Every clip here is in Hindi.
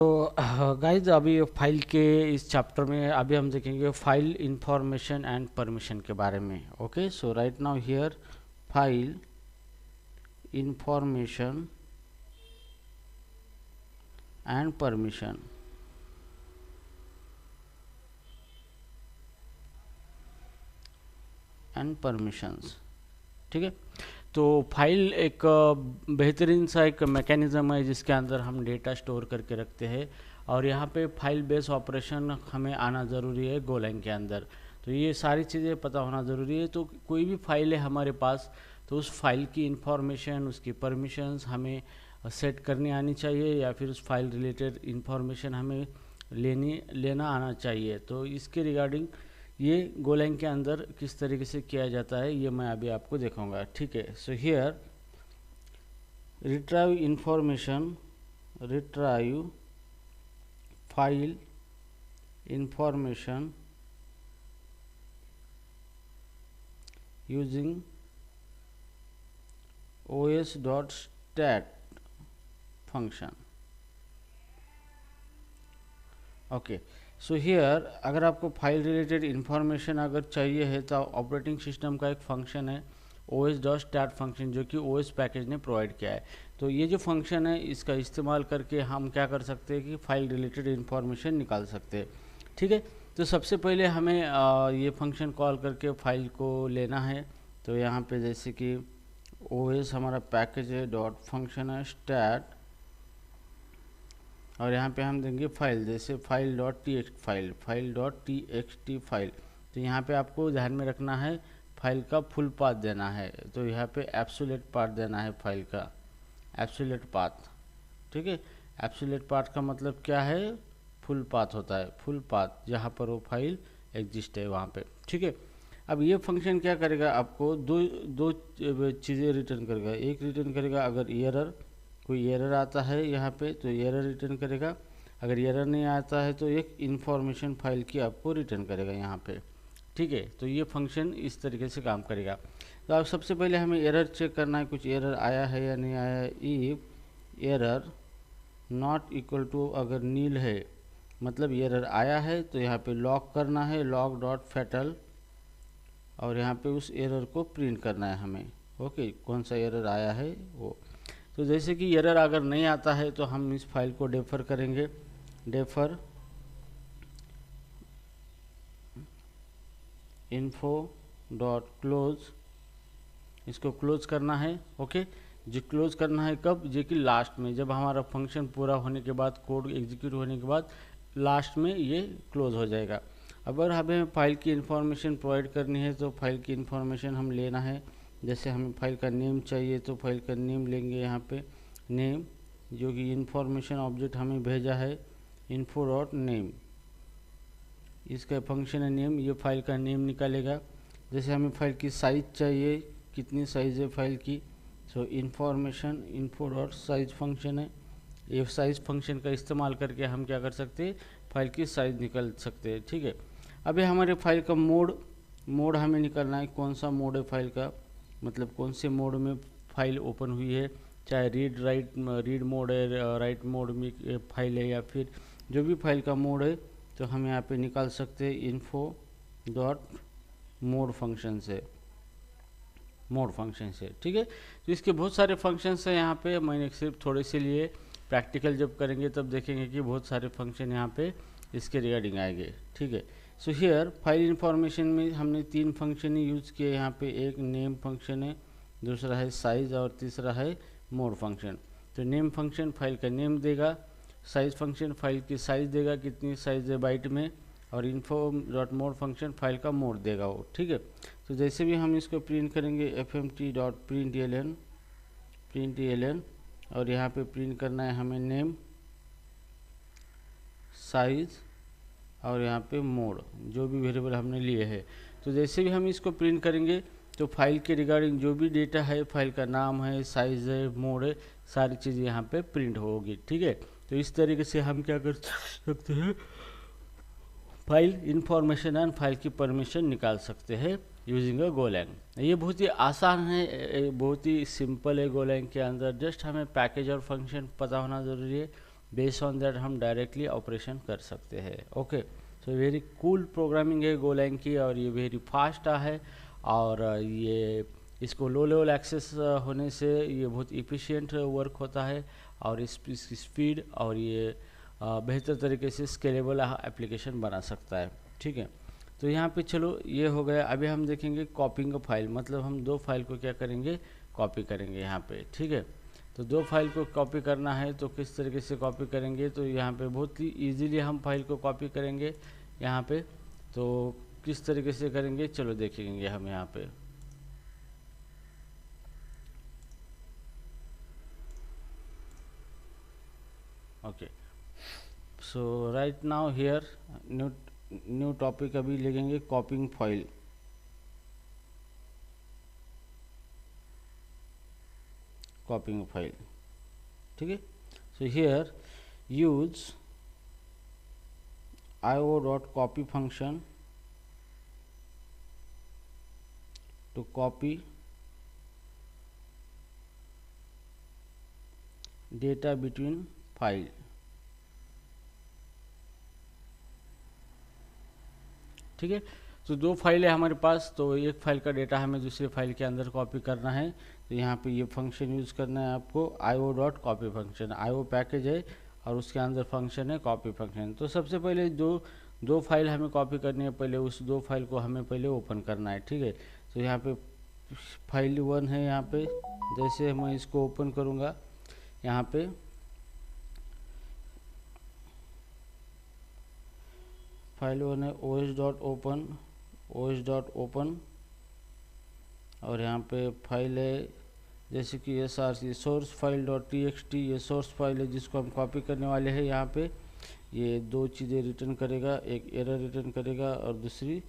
तो गाइज अभी फाइल के इस चैप्टर में अभी हम देखेंगे फाइल इंफॉर्मेशन एंड परमिशन के बारे में। Okay, so right now here file information and permission. And permissions, ठीक है। तो फाइल एक बेहतरीन सा एक मैकेनिज़्म है जिसके अंदर हम डेटा स्टोर करके रखते हैं, और यहाँ पे फाइल बेस ऑपरेशन हमें आना ज़रूरी है गोलैंग के अंदर। तो ये सारी चीज़ें पता होना ज़रूरी है। तो कोई भी फाइल है हमारे पास, तो उस फाइल की इंफॉर्मेशन, उसकी परमिशंस हमें सेट करनी आनी चाहिए, या फिर उस फाइल रिलेटेड इंफॉर्मेशन हमें लेना आना चाहिए। तो इसके रिगार्डिंग ये गोलैंग के अंदर किस तरीके से किया जाता है ये मैं अभी आपको दिखाऊंगा, ठीक है। So here retrieve information, retrieve file information using os.stat function। Okay, so here अगर आपको फाइल रिलेटेड इंफॉर्मेशन अगर चाहिए है तो ऑपरेटिंग सिस्टम का एक फंक्शन है os.stat फंक्शन, जो कि ओएस पैकेज ने प्रोवाइड किया है। तो ये जो फंक्शन है इसका इस्तेमाल करके हम क्या कर सकते हैं कि फाइल रिलेटेड इंफॉर्मेशन निकाल सकते हैं, ठीक है। तो सबसे पहले हमें ये फंक्शन कॉल करके फाइल को लेना है। तो यहाँ पे जैसे कि ओएस हमारा पैकेज है, डॉट फंक्शन है स्टैट, और यहाँ पे हम देंगे फाइल, जैसे file dot T x file, file dot T x T file. तो यहाँ पे आपको ध्यान में रखना है फाइल का फुल पाथ देना है। तो यहाँ पे एब्सोल्यूट पाथ देना है फाइल का, एब्सोल्यूट पाथ, ठीक है। एब्सोल्यूट पाथ का मतलब क्या है, फुल पाथ होता है, फुल पाथ जहाँ पर वो फाइल एग्जिस्ट है वहाँ पे, ठीक है। अब ये फंक्शन क्या करेगा, आपको दो चीज़ें रिटर्न करेगा। एक रिटर्न करेगा अगर एरर, कोई एरर आता है यहाँ पे तो एरर रिटर्न करेगा। अगर एरर नहीं आता है तो एक इंफॉर्मेशन फाइल की आपको रिटर्न करेगा यहाँ पे, ठीक है। तो ये फंक्शन इस तरीके से काम करेगा। तो अब सबसे पहले हमें एरर चेक करना है, कुछ एरर आया है या नहीं आया है। If error not equal to, अगर नील है मतलब एरर आया है, तो यहाँ पे लॉग करना है, लॉग डॉट फैटल, और यहाँ पे उस एरर को प्रिंट करना है हमें। ओके, कौन सा एरर आया है वो। तो जैसे कि एरर अगर नहीं आता है तो हम इस फाइल को डेफर करेंगे, डेफर इन्फो डॉट क्लोज, इसको क्लोज करना है। ओके, जो क्लोज करना है कब, जो कि लास्ट में, जब हमारा फंक्शन पूरा होने के बाद, कोड एग्जीक्यूट होने के बाद लास्ट में ये क्लोज हो जाएगा। अगर हमें फाइल की इंफॉर्मेशन प्रोवाइड करनी है तो फाइल की इंफॉर्मेशन हम लेना है। जैसे हमें फाइल का नेम चाहिए तो फाइल का नेम लेंगे, यहाँ पे नेम, जो कि इंफॉर्मेशन ऑब्जेक्ट हमें भेजा है इन्फो डॉट नेम, इसका फंक्शन है नेम, ये फाइल का नेम निकालेगा। जैसे हमें फाइल की साइज़ चाहिए, कितनी साइज़ है फाइल की, सो information info dot size function है। ये साइज़ फंक्शन का इस्तेमाल करके हम क्या कर सकते हैं, फाइल की साइज़ निकाल सकते हैं, ठीक है। अभी हमारे फाइल का मोड हमें निकालना है, कौन सा मोड है फाइल का, मतलब कौन से मोड में फाइल ओपन हुई है, चाहे रीड मोड है, राइट मोड में फाइल है, या फिर जो भी फाइल का मोड है तो हम यहाँ पे निकाल सकते हैं इन्फो डॉट मोड फंक्शन से, मोड फंक्शन से, ठीक है। तो इसके बहुत सारे फंक्शंस हैं यहाँ पे, मैंने सिर्फ थोड़े से लिए, प्रैक्टिकल जब करेंगे तब देखेंगे कि बहुत सारे फंक्शन यहाँ पे इसके रिगार्डिंग आएंगे, ठीक है। सो हियर फाइल इंफॉर्मेशन में हमने 3 फंक्शन ही यूज़ किए यहाँ पे, एक नेम फंक्शन है, दूसरा है साइज़, और तीसरा है मोड फंक्शन। तो नेम फंक्शन फाइल का नेम देगा, साइज़ फंक्शन फाइल की साइज़ देगा, कितनी साइज़ है बाइट में, और info dot mode function file का मोड देगा वो, ठीक है। तो जैसे भी हम इसको प्रिंट करेंगे fmt डॉट प्रिंट एल, और यहाँ पे प्रिंट करना है हमें नेम, साइज़, और यहाँ पे मोड, जो भी वेरिएबल हमने लिए हैं। तो जैसे भी हम इसको प्रिंट करेंगे तो फाइल के रिगार्डिंग जो भी डेटा है, फाइल का नाम है, साइज़ है, मोड है, सारी चीज़ें यहाँ पे प्रिंट होगी, ठीक है। तो इस तरीके से हम क्या कर सकते हैं, फाइल इंफॉर्मेशन एंड फाइल की परमिशन निकाल सकते हैं यूजिंग अ गोलैंग। ये बहुत ही आसान है, बहुत ही सिंपल है। गोलैंग के अंदर जस्ट हमें पैकेज और फंक्शन पता होना ज़रूरी है। बेस्ड ऑन दैट हम डायरेक्टली ऑपरेशन कर सकते हैं। Okay, so very cool programming है गोलैंग की, और ये वेरी फास्ट है, और ये इसको लो लेवल एक्सेस होने से ये बहुत इफ़िशियंट वर्क होता है, और इसकी स्पीड और ये बेहतर तरीके से स्केलेबल एप्लीकेशन बना सकता है। ठीक है, तो यहाँ पे चलो ये हो गया। अभी हम देखेंगे कॉपिंग फाइल, मतलब हम दो फाइल को क्या करेंगे, कॉपी करेंगे यहाँ पे। ठीक है, तो दो फाइल को कॉपी करना है तो किस तरीके से कॉपी करेंगे, तो यहाँ पे बहुत ही ईजीली हम फाइल को कॉपी करेंगे यहाँ पे। तो किस तरीके से करेंगे चलो देखेंगे हम यहाँ पे। Okay, so right now here new topic अभी लिखेंगे कॉपिंग फाइल। कॉपिंग फाइल, ठीक है। So here use io.copy function to copy data between file। ठीक है, तो दो फाइल है हमारे पास, तो एक फाइल का डेटा हमें दूसरे फाइल के अंदर कॉपी करना है, तो यहाँ पे ये फंक्शन यूज़ करना है आपको io.copy फंक्शन। io पैकेज है और उसके अंदर फंक्शन है कॉपी फंक्शन। तो सबसे पहले दो फाइल हमें कॉपी करनी है, पहले उस दो फाइल को हमें पहले ओपन करना है। ठीक है, तो यहाँ पे फाइल 1 है, यहाँ पे जैसे मैं इसको ओपन करूँगा, यहाँ पे फाइल 1 है os.open, और यहाँ पे फाइल है जैसे कि src सोर्स फाइल .txt, ये सोर्स फाइल है जिसको हम कॉपी करने वाले हैं। यहाँ पे ये दो चीज़ें रिटर्न करेगा, एक एरर रिटर्न करेगा और दूसरी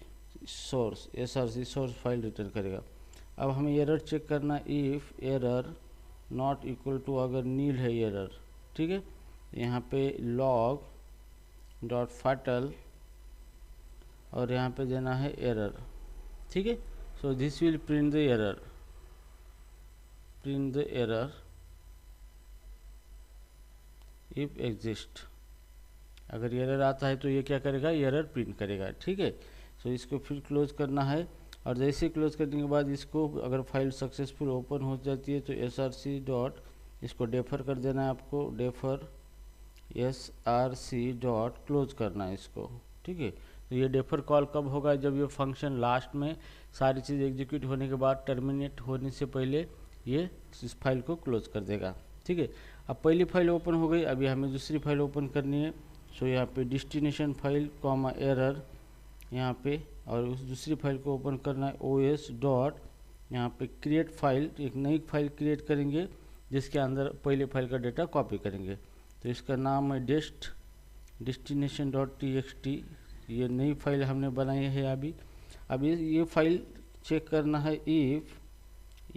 source src source file return करेगा। अब हमें एरर चेक करना, if error not equal to, अगर नील है एरर, ठीक है, यहाँ पे log.fatal और यहाँ पे देना है एरर। ठीक है, so this will print the error, if exist. अगर एरर आता है तो ये क्या करेगा, एरर प्रिंट करेगा। ठीक है, सो इसको फिर क्लोज करना है, और जैसे क्लोज करने के बाद इसको अगर फाइल सक्सेसफुल ओपन हो जाती है तो src डॉट, इसको डेफर कर देना है आपको, डेफर src डॉट क्लोज करना है इसको। ठीक है, तो ये डेफर कॉल कब होगा, जब ये फंक्शन लास्ट में सारी चीज़ एग्जीक्यूट होने के बाद टर्मिनेट होने से पहले ये इस फाइल को क्लोज कर देगा। ठीक है, अब पहली फाइल ओपन हो गई, अभी हमें दूसरी फाइल ओपन करनी है। सो यहाँ पे डेस्टिनेशन फाइल कॉमा एरर यहाँ पे, और उस दूसरी फाइल को ओपन करना है os डॉट, यहाँ पे क्रिएट फाइल, एक नई फाइल क्रिएट करेंगे जिसके अंदर पहले फाइल का डेटा कॉपी करेंगे। तो इसका नाम है डेस्टिनेशन डॉट txt, ये नई फाइल हमने बनाई है। अभी ये फाइल चेक करना है, if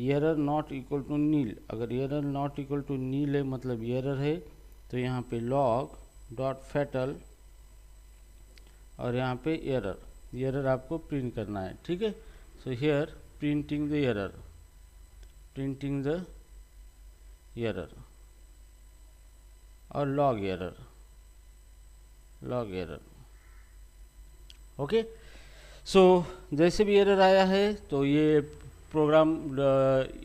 error not equal to nil, अगर error not equal to nil है मतलब एरर है, तो यहाँ पे लॉग डॉट फैटल और यहाँ पे एरर आपको प्रिंट करना है। ठीक है, so here printing the error और लॉग एरर। ओके, सो जैसे भी एरर आया है तो ये प्रोग्राम,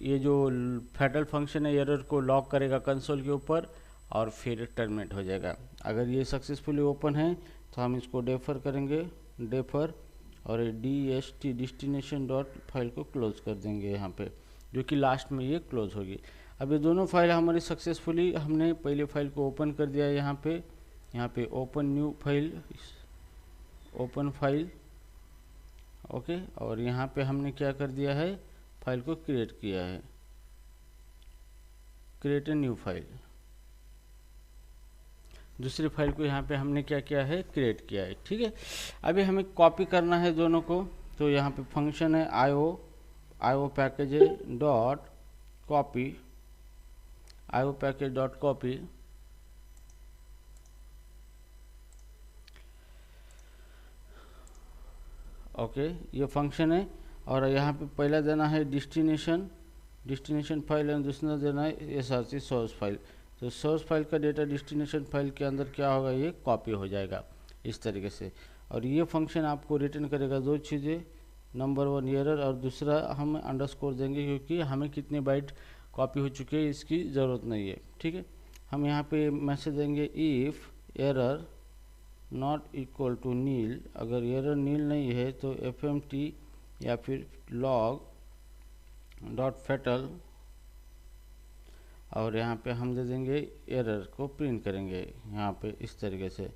ये जो फैटल फंक्शन है एरर को लॉक करेगा कंसोल के ऊपर और फिर टर्मिनेट हो जाएगा। अगर ये सक्सेसफुली ओपन है तो हम इसको डेफर करेंगे, डेफर और DST डेस्टिनेशन डॉट फाइल को क्लोज कर देंगे यहाँ पे, जो कि लास्ट में ये क्लोज होगी। अब ये दोनों फाइल हमारी सक्सेसफुली, हमने पहले फाइल को ओपन कर दिया है यहाँ पे open new file, open file. Okay, और यहाँ पे हमने क्या कर दिया है, फाइल को क्रिएट किया है, क्रिएट ए न्यू फाइल। दूसरी फाइल को यहाँ पे हमने क्या किया है, क्रिएट किया है। ठीक है, अभी हमें कॉपी करना है दोनों को, तो यहाँ पे फंक्शन है io package dot copy, io package dot copy. Okay, ये फंक्शन है, और यहाँ पे पहला देना है डेस्टिनेशन फाइल और दूसरा देना है src सोर्स फाइल। तो सोर्स फाइल का डेटा डेस्टिनेशन फाइल के अंदर क्या होगा, ये कॉपी हो जाएगा इस तरीके से। और ये फंक्शन आपको रिटर्न करेगा दो चीज़ें, नंबर 1 एरर और दूसरा हम अंडरस्कोर देंगे क्योंकि हमें कितने बाइट कॉपी हो चुके हैं इसकी ज़रूरत नहीं है। ठीक है, हम यहाँ पे मैसेज देंगे if error not equal to nil. अगर एरर नील नहीं है तो fmt या फिर log डॉट फैटल, और यहाँ पे हम दे देंगे एरर को प्रिंट करेंगे यहाँ पे इस तरीके से।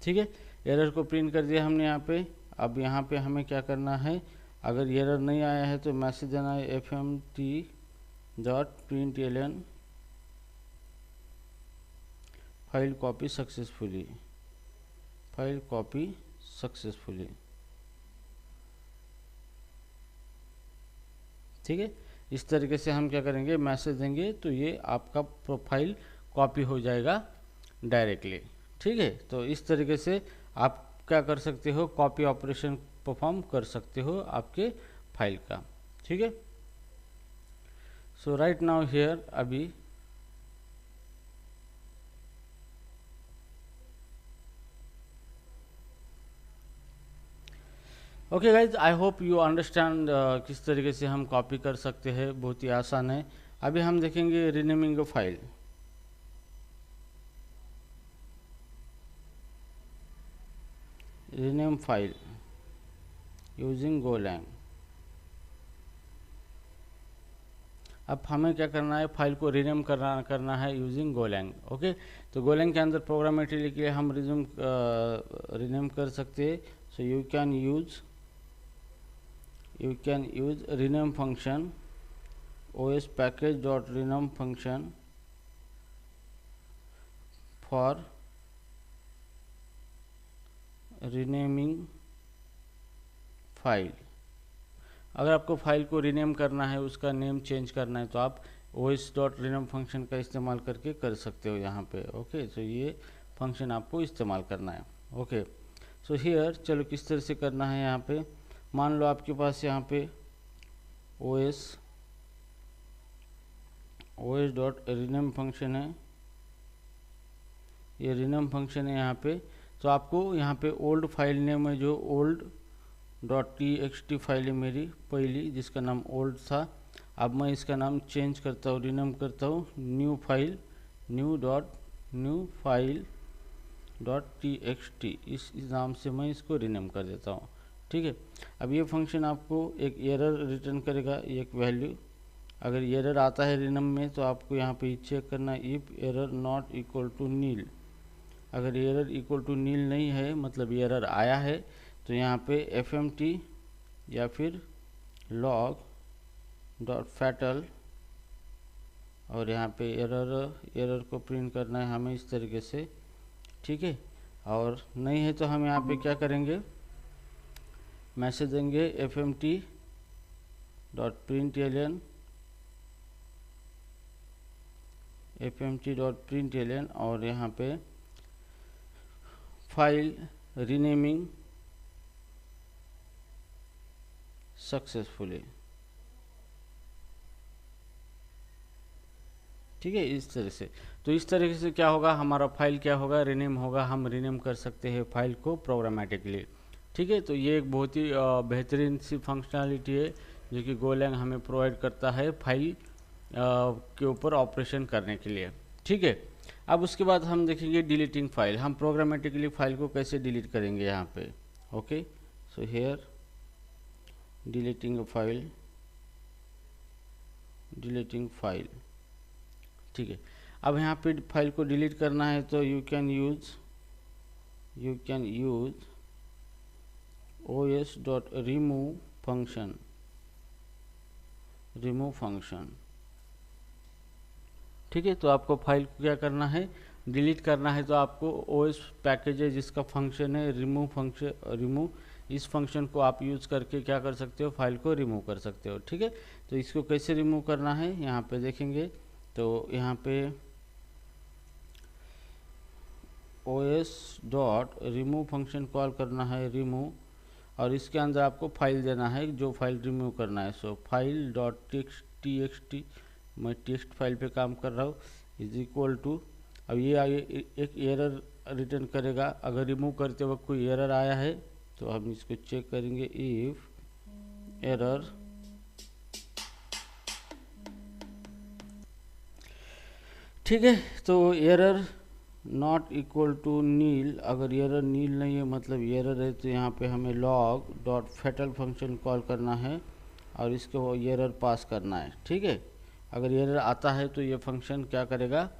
ठीक है, एरर को प्रिंट कर दिया हमने यहाँ पे। अब यहाँ पे हमें क्या करना है, अगर एरर नहीं आया है तो मैसेज देना है fmt dot println file copy successfully, file copy successfully. ठीक है, इस तरीके से हम क्या करेंगे, मैसेज देंगे तो ये आपका प्रोफाइल कॉपी हो जाएगा डायरेक्टली। ठीक है, तो इस तरीके से आप क्या कर सकते हो, कॉपी ऑपरेशन परफॉर्म कर सकते हो आपके फाइल का। ठीक है, सो राइट नाउ हियर अभी okay guys, I hope you understand किस तरीके से हम कॉपी कर सकते हैं, बहुत ही आसान है। अभी हम देखेंगे renaming a file. Rename file using Golang. अब हमें क्या करना है, फाइल को रीनेम करना है यूजिंग गोलैंग। ओके, तो गोलैंग के अंदर प्रोग्रामेटिकली के लिए हम रीनेम कर सकते हैं। So you can use rename function os package dot rename function for renaming file. अगर आपको फाइल को रीनेम करना है, उसका नेम चेंज करना है, तो आप os डॉट rename फंक्शन का इस्तेमाल करके कर सकते हो यहाँ पे। ओके, तो ये फंक्शन आपको इस्तेमाल करना है। ओके, सो हियर चलो किस तरह से करना है। यहाँ पे मान लो आपके पास यहाँ पे os डॉट रीनेम फंक्शन है, ये रीनेम फंक्शन है यहाँ पे। तो आपको यहाँ पे ओल्ड फाइल नेम है, जो ओल्ड डॉट txt फाइल है मेरी पहली, जिसका नाम ओल्ड था। अब मैं इसका नाम चेंज करता हूँ, रीनेम करता हूँ न्यू फाइल डॉट txt, इस नाम से मैं इसको रीनेम कर देता हूँ। ठीक है, अब ये फंक्शन आपको एक एरर रिटर्न करेगा, एक वैल्यू। अगर एरर आता है रीनेम में तो आपको यहाँ पे चेक करना है if error not equal to nil. अगर एरर इक्वल टू नील नहीं है, मतलब एरर आया है, तो यहाँ पे fmt या फिर log डॉट फैटल, और यहाँ पे एरर को प्रिंट करना है हमें इस तरीके से। ठीक है, और नहीं है तो हम यहाँ पे क्या करेंगे, मैसेज देंगे fmt डॉट println और यहाँ पे फाइल रीनेमिंग सक्सेसफुली। ठीक है, इस तरह से। तो इस तरीके से क्या होगा, हमारा फाइल क्या होगा, रीनेम होगा। हम रीनेम कर सकते हैं फाइल को प्रोग्रामेटिकली। ठीक है, तो ये एक बहुत ही बेहतरीन सी फंक्शनलिटी है जो कि गोलैंग हमें प्रोवाइड करता है फाइल के ऊपर ऑपरेशन करने के लिए। ठीक है, अब उसके बाद हम देखेंगे डिलीटिंग फाइल। हम प्रोग्रामेटिकली फाइल को कैसे डिलीट करेंगे यहाँ पे। Okay, so here deleting file. ठीक है, अब यहाँ पे फाइल को डिलीट करना है तो you can use os dot remove function. ठीक है, तो आपको फाइल को क्या करना है, डिलीट करना है। तो आपको os पैकेज है जिसका फंक्शन है रिमूव, इस फंक्शन को आप यूज करके क्या कर सकते हो, फाइल को रिमूव कर सकते हो। ठीक है, तो इसको कैसे रिमूव करना है यहाँ पे देखेंगे। तो यहाँ पे os dot remove function call करना है रिमूव, और इसके अंदर आपको फाइल देना है जो फाइल रिमूव करना है। सो फाइल डॉट txt, मैं टेक्स्ट फाइल पे काम कर रहा हूँ। इज इक्वल टू, अब ये आगे एक एरर रिटर्न करेगा। अगर रिमूव करते वक्त कोई एरर आया है तो हम इसको चेक करेंगे, इफ एरर ठीक है। तो error not equal to nil, अगर एरर नील नहीं है मतलब एरर है, तो यहाँ पे हमें log dot fatal function call करना है और इसको एरर पास करना है। ठीक है, अगर एरर आता है तो ये फंक्शन क्या करेगा,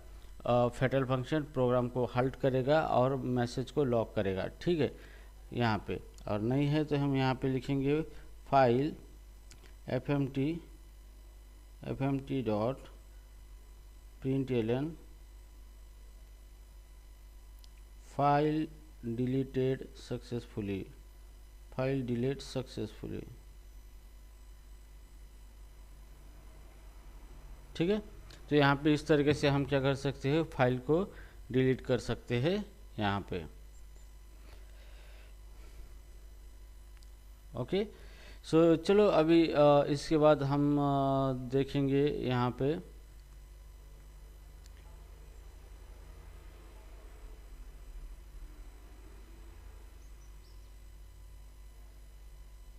फैटल फंक्शन प्रोग्राम को हल्ट करेगा और मैसेज को लॉक करेगा। ठीक है यहाँ पे, और नहीं है तो हम यहाँ पे लिखेंगे file fmt dot println file deleted successfully, file delete successfully. ठीक है, तो यहाँ पे इस तरीके से हम क्या कर सकते हैं, फाइल को डिलीट कर सकते हैं यहाँ पे। ओके, सो चलो अभी इसके बाद हम देखेंगे यहाँ पे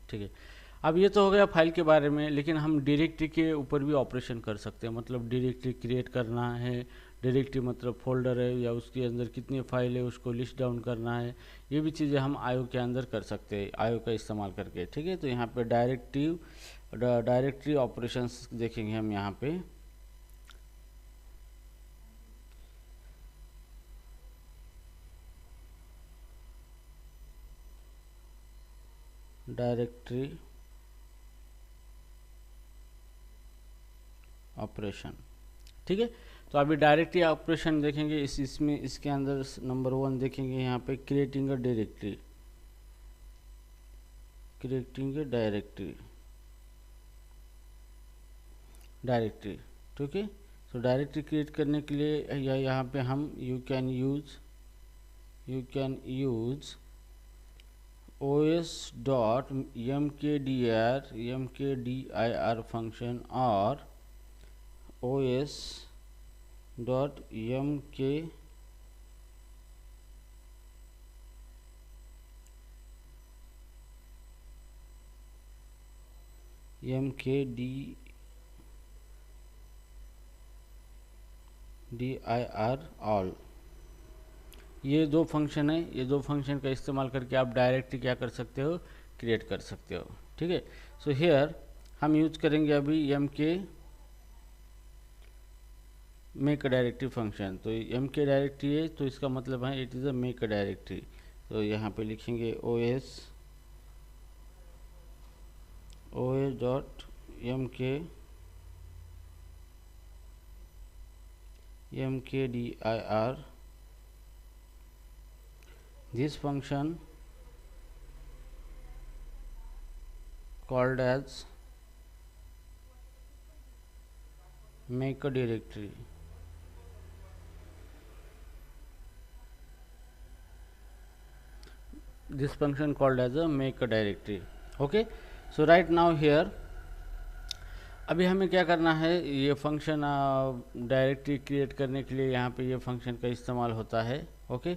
ठीक है। अब ये तो हो गया फाइल के बारे में, लेकिन हम डायरेक्टरी के ऊपर भी ऑपरेशन कर सकते हैं। मतलब डायरेक्टरी क्रिएट करना है, डायरेक्टरी मतलब फोल्डर है या उसके अंदर कितनी फाइल है उसको लिस्ट डाउन करना है, ये भी चीज़ें हम आईओ के अंदर कर सकते हैं आईओ का इस्तेमाल करके। ठीक है, तो यहाँ पे डायरेक्टरी ऑपरेशंस देखेंगे हम यहाँ पे। डायरेक्टरी ऑपरेशन, ठीक है। तो अभी डायरेक्टरी ऑपरेशन देखेंगे इसमें इसके अंदर नंबर 1 देखेंगे यहाँ पे creating a directory, creating a directory ठीक है। तो डायरेक्टरी क्रिएट करने के लिए या यहाँ पे हम you can use os dot mkdir function और os डॉट mkdir ऑल, ये दो फंक्शन है। ये दो फंक्शन का इस्तेमाल करके आप डायरेक्टली क्या कर सकते हो, क्रिएट कर सकते हो। ठीक है, सो हियर हम यूज करेंगे अभी मेक डायरेक्टरी फंक्शन। तो mk डायरेक्टरी है तो इसका मतलब है it is a make directory. तो यहाँ पे लिखेंगे os dot mkdir, this function called as make a directory। this function called as a make a directory। okay, so right now here अभी हमें क्या करना है, ये फंक्शन डायरेक्टरी क्रिएट करने के लिए यहाँ पे ये फंक्शन का इस्तेमाल होता है। ओके,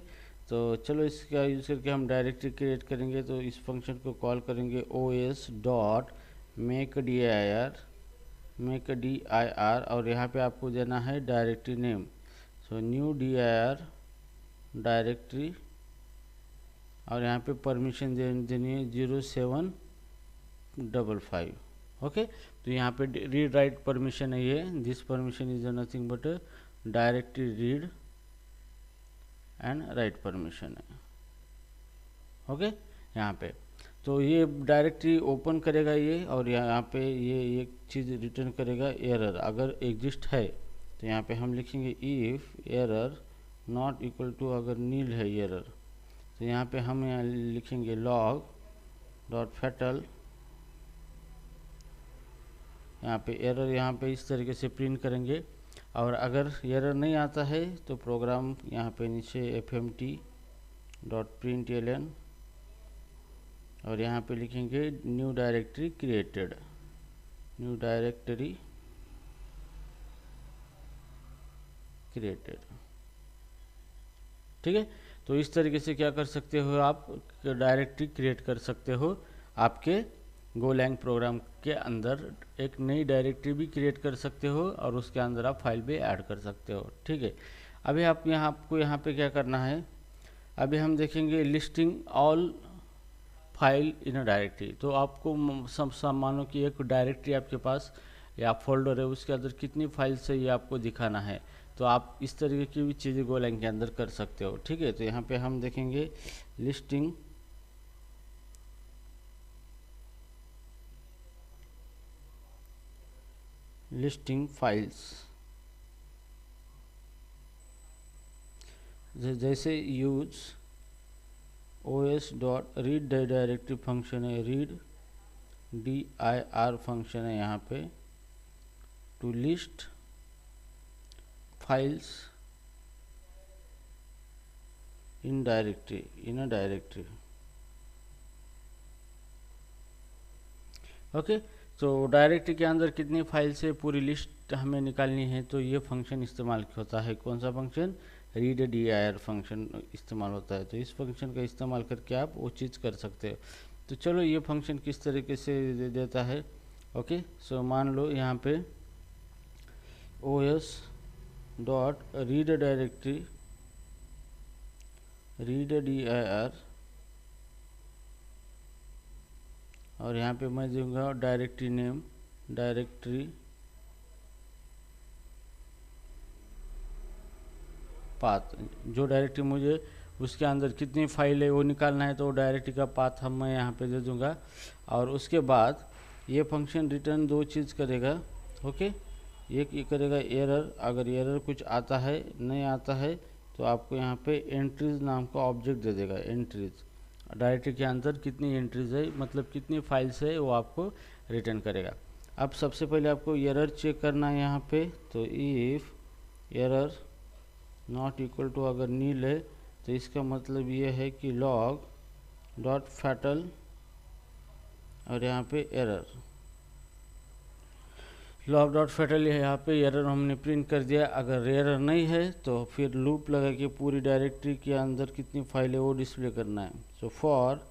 तो चलो इसका यूज़ करके हम डायरेक्टरी क्रिएट करेंगे। तो इस फंक्शन को कॉल करेंगे os dot make D I R और यहाँ पे आपको देना है directory name. So new dir directory और यहाँ पे परमिशन देनी है 0755। ओके, तो यहाँ पे रीड राइट परमिशन है ये, this permission is nothing but directory read and write permission है। ओके, यहाँ पे तो ये डायरेक्टरी ओपन करेगा ये, और यहाँ पे ये एक चीज़ रिटर्न करेगा एरर अगर एग्जिस्ट है। तो यहाँ पे हम लिखेंगे if error not equal to, अगर नील है एरर तो यहाँ पे हम यहाँ लिखेंगे लॉग डॉट फैटल, यहाँ पे एरर यहाँ पे इस तरीके से प्रिंट करेंगे। और अगर एरर नहीं आता है तो प्रोग्राम यहाँ पे नीचे fmt डॉट println और यहाँ पे लिखेंगे new directory created, new directory created. ठीक है, तो इस तरीके से क्या कर सकते हो आप, डायरेक्टरी क्रिएट कर सकते हो आपके गोलैंग प्रोग्राम के अंदर। एक नई डायरेक्टरी भी क्रिएट कर सकते हो और उसके अंदर आप फाइल भी ऐड कर सकते हो। ठीक है, अभी आपको यहाँ पे क्या करना है, अभी हम देखेंगे listing all file in a directory. तो आपको सब मानो कि एक डायरेक्टरी आपके पास या फोल्डर है, उसके अंदर कितनी फाइल्स है ये आपको दिखाना है। तो आप इस तरीके की भी चीज़ें गोलैंग के अंदर कर सकते हो। ठीक है, तो यहाँ पे हम देखेंगे लिस्टिंग फाइल्स। जैसे use os dot read directory function है, रीड dir फंक्शन है यहाँ पे, to list files in a directory. Okay, तो डायरेक्टरी के अंदर कितनी फाइल्स है पूरी लिस्ट हमें निकालनी है, तो ये फंक्शन इस्तेमाल होता है। कौन सा फंक्शन, रीड dir फंक्शन इस्तेमाल होता है। तो इस फंक्शन का इस्तेमाल करके आप वो चीज़ कर सकते हो। तो चलो ये फंक्शन किस तरीके से देता है। ओके, सो मान लो यहाँ पे os dot read directory read dir, और यहाँ पे मैं दूंगा डायरेक्टरी नेम, डायरेक्टरी पाथ। जो डायरेक्टरी मुझे उसके अंदर कितनी फाइल है वो निकालना है, तो डायरेक्टरी का पाथ हम मैं यहाँ पे दे दूंगा। और उसके बाद ये फंक्शन रिटर्न दो चीज़ करेगा। ओके, एक ये करेगा एरर, अगर एरर कुछ आता है नहीं आता है तो आपको यहाँ पे एंट्रीज नाम का ऑब्जेक्ट दे देगा। एंट्रीज, डायरेक्टरी के अंदर कितनी एंट्रीज है, मतलब कितनी फाइल्स है वो आपको रिटर्न करेगा। अब सबसे पहले आपको एरर चेक करना है यहाँ पे। तो if error not equal to, अगर नील है तो इसका मतलब ये है कि लॉग डॉट फैटल, और यहाँ पे एरर, लॉग डॉट फैटल यहाँ पे एरर हमने प्रिंट कर दिया। अगर एरर नहीं है तो फिर लूप लगा के पूरी डायरेक्टरी के अंदर कितनी फाइल है वो डिस्प्ले करना है। सो फॉर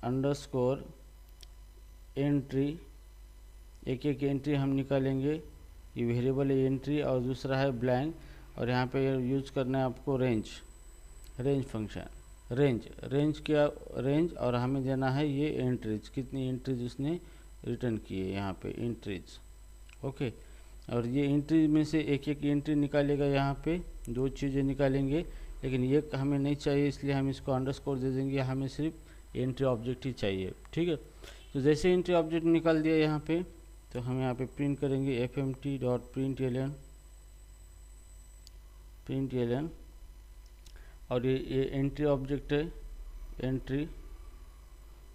अंडरस्कोर एंट्री, एक एक एंट्री हम निकालेंगे, ये वेरिएबल है एंट्री और दूसरा है ब्लैंक, और यहाँ पे यूज करना है आपको रेंज फंक्शन, रेंज क्या, रेंज, और हमें देना है ये एंट्रीज, कितनी एंट्रीज उसने रिटर्न की है यहाँ पे एंट्रीज। ओके, और ये एंट्री में से एक एक एंट्री निकालेगा, यहाँ पे दो चीज़ें निकालेंगे, लेकिन ये हमें नहीं चाहिए इसलिए हम इसको अंडरस्कोर दे देंगे, हमें सिर्फ एंट्री ऑब्जेक्ट ही चाहिए। ठीक है, तो जैसे एंट्री ऑब्जेक्ट निकाल दिया यहाँ पे, तो हम यहाँ पे प्रिंट करेंगे fmt डॉट प्रिंट और ये एंट्री ऑब्जेक्ट है, एंट्री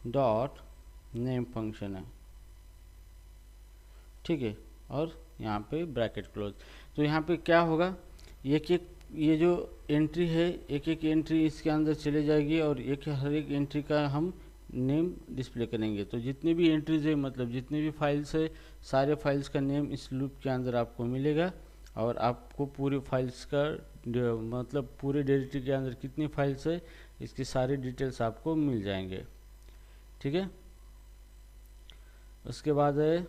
डॉट नेम फंक्शन है। ठीक है, और यहाँ पे ब्रैकेट क्लोज। तो यहाँ पे क्या होगा, एक एक ये जो एंट्री है, एक एक एंट्री इसके अंदर चले जाएगी और हर एक एंट्री का हम नेम डिस्प्ले करेंगे। तो जितनी भी एंट्रीज है, मतलब जितनी भी फाइल्स है, सारे फाइल्स का नेम इस लूप के अंदर आपको मिलेगा, और आपको पूरी फाइल्स का मतलब पूरे डायरेक्टरी के अंदर कितनी फाइल्स है इसकी सारी डिटेल्स आपको मिल जाएंगे। ठीक है, उसके बाद है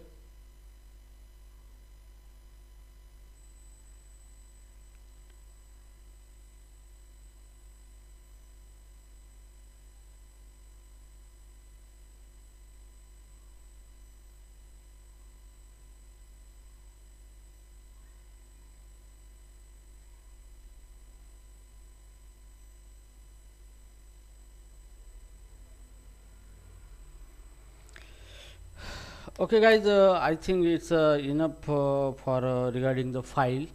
okay guys, I think it's enough for regarding the file,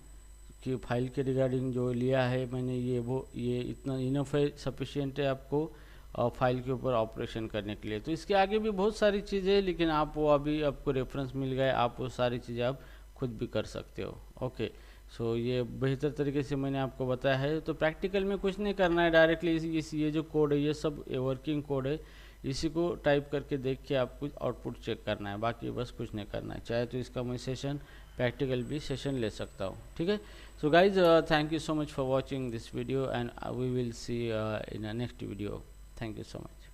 कि फाइल के रिगार्डिंग जो लिया है मैंने ये इतना इनफ है, सफिशिएंट है आपको फाइल के ऊपर ऑपरेशन करने के लिए। तो इसके आगे भी बहुत सारी चीज़ें हैं, लेकिन आप वो अभी आपको रेफरेंस मिल गए, आप वो सारी चीज़ें आप खुद भी कर सकते हो। ओके, सो ये बेहतर तरीके से मैंने आपको बताया है। तो प्रैक्टिकल में कुछ नहीं करना है, डायरेक्टली ये जो कोड है ये सब वर्किंग कोड है, इसी को टाइप करके देख के आपको आउटपुट चेक करना है, बाकी बस कुछ नहीं करना है। चाहे तो इसका मैं सेशन प्रैक्टिकल भी सेशन ले सकता हूँ, ठीक है। So guys, thank you so much for watching this video and we will see in next video. Thank you so much.